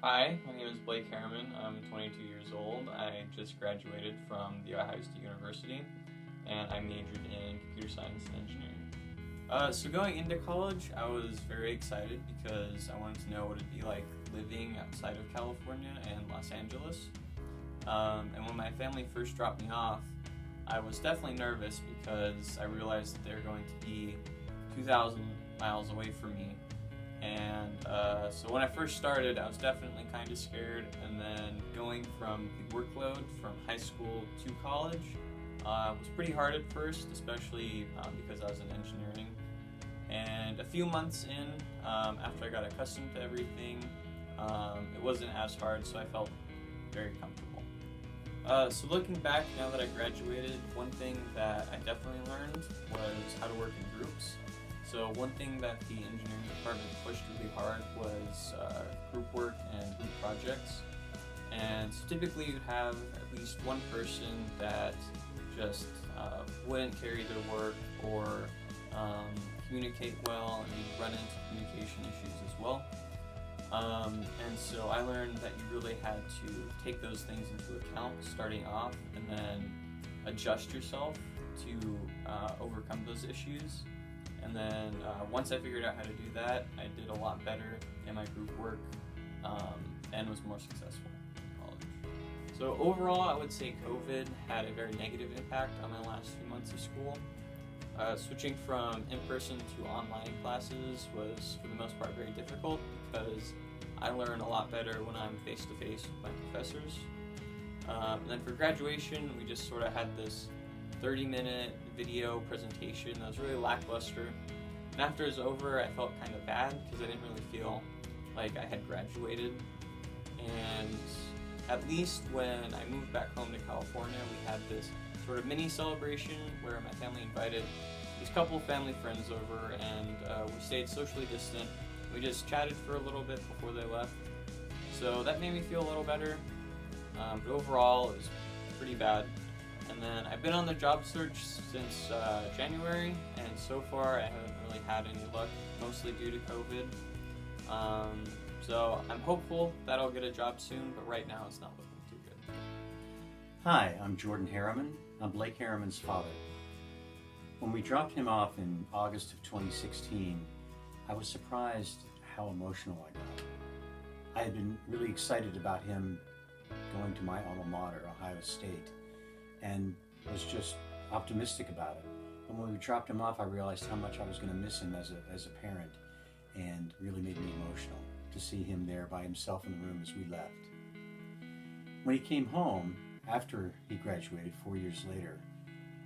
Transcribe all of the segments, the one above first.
Hi, my name is Blake Harriman. I'm 22 years old. I just graduated from The Ohio State University, and I majored in computer science and engineering. So going into college, I was very excited because I wanted to know what it'd be like living outside of California and Los Angeles. And when my family first dropped me off, I was definitely nervous because I realized that they're going to be 2,000 miles away from me. And so when I first started, I was definitely kind of scared. And then going from the workload from high school to college was pretty hard at first, especially because I was in engineering. And a few months in, after I got accustomed to everything, it wasn't as hard, so I felt very comfortable. So looking back, now that I graduated, one thing that I definitely learned was how to work in groups. So one thing that the engineering department pushed really hard was group work and group projects. And so typically you'd have at least one person that just wouldn't carry their work or communicate well, and you'd run into communication issues as well. And so I learned that you really had to take those things into account starting off and then adjust yourself to overcome those issues. And then once I figured out how to do that, I did a lot better in my group work and was more successful in college. So overall, I would say COVID had a very negative impact on my last few months of school. Switching from in-person to online classes was, for the most part, very difficult because I learn a lot better when I'm face-to-face with my professors. And then for graduation, we just sort of had this 30-minute video presentation that was really lackluster. And after it was over, I felt kind of bad because I didn't really feel like I had graduated. And at least when I moved back home to California, we had this sort of mini celebration where my family invited these couple family friends over, and we stayed socially distant. We just chatted for a little bit before they left. So that made me feel a little better. But overall, it was pretty bad. And then I've been on the job search since January, and so far I haven't really had any luck, mostly due to COVID. So I'm hopeful that I'll get a job soon, but right now it's not looking too good. Hi, I'm Jordan Harriman. I'm Blake Harriman's father. When we dropped him off in August of 2016, I was surprised how emotional I got. I had been really excited about him going to my alma mater, Ohio State, and was just optimistic about it. And when we dropped him off, I realized how much I was going to miss him as a parent, and really made me emotional to see him there by himself in the room as we left. When he came home, after he graduated 4 years later,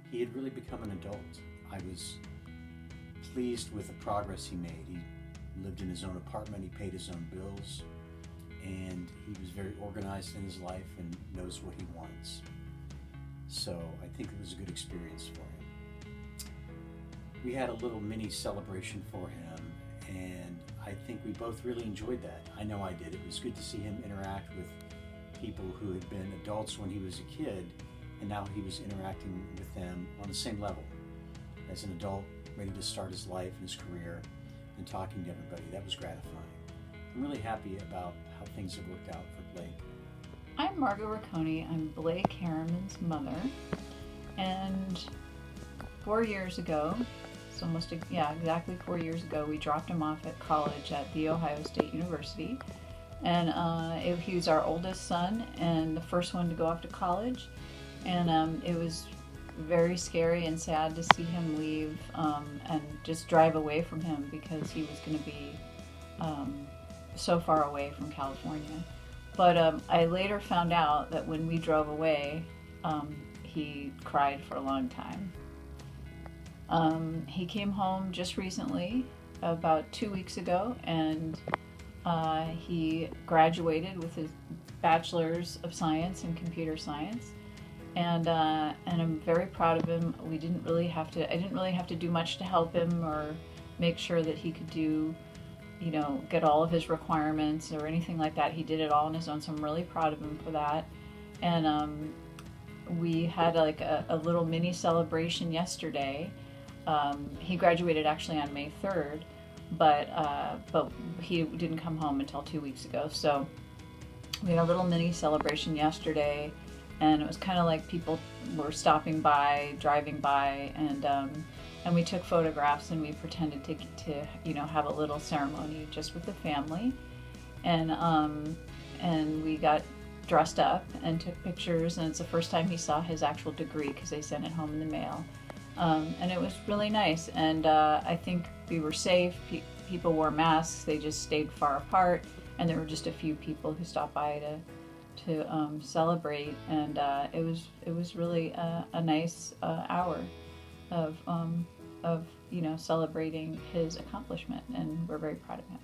he had really become an adult. I was pleased with the progress he made. He lived in his own apartment, he paid his own bills, and he was very organized in his life and knows what he wants. So I think it was a good experience for him. We had a little mini celebration for him, and I think we both really enjoyed that. I know I did. It was good to see him interact with people who had been adults when he was a kid, and now he was interacting with them on the same level as an adult, ready to start his life and his career and talking to everybody. That was gratifying. I'm really happy about how things have worked out for Blake. I'm Margot Ricconi. I'm Blake Harriman's mother. And 4 years ago, it's almost, exactly 4 years ago, we dropped him off at college at The Ohio State University. And he was our oldest son and the first one to go off to college. And it was very scary and sad to see him leave and just drive away from him because he was going to be so far away from California. But I later found out that when we drove away, he cried for a long time. He came home just recently, about 2 weeks ago, and he graduated with his Bachelor's of Science in Computer Science. And I'm very proud of him. I didn't really have to do much to help him or make sure that he could do, get all of his requirements or anything like that. He did it all on his own, so I'm really proud of him for that. And we had like a little mini celebration yesterday. He graduated actually on May 3rd, but he didn't come home until 2 weeks ago. So We had a little mini celebration yesterday, and it was kind of like people were stopping by, driving by, and we took photographs and we pretended to have a little ceremony just with the family, and we got dressed up and took pictures, and it's the first time he saw his actual degree because they sent it home in the mail, and it was really nice, and I think we were safe. People wore masks, they just stayed far apart, and there were just a few people who stopped by to celebrate, and it was really a nice hour of celebrating his accomplishment, and we're very proud of him.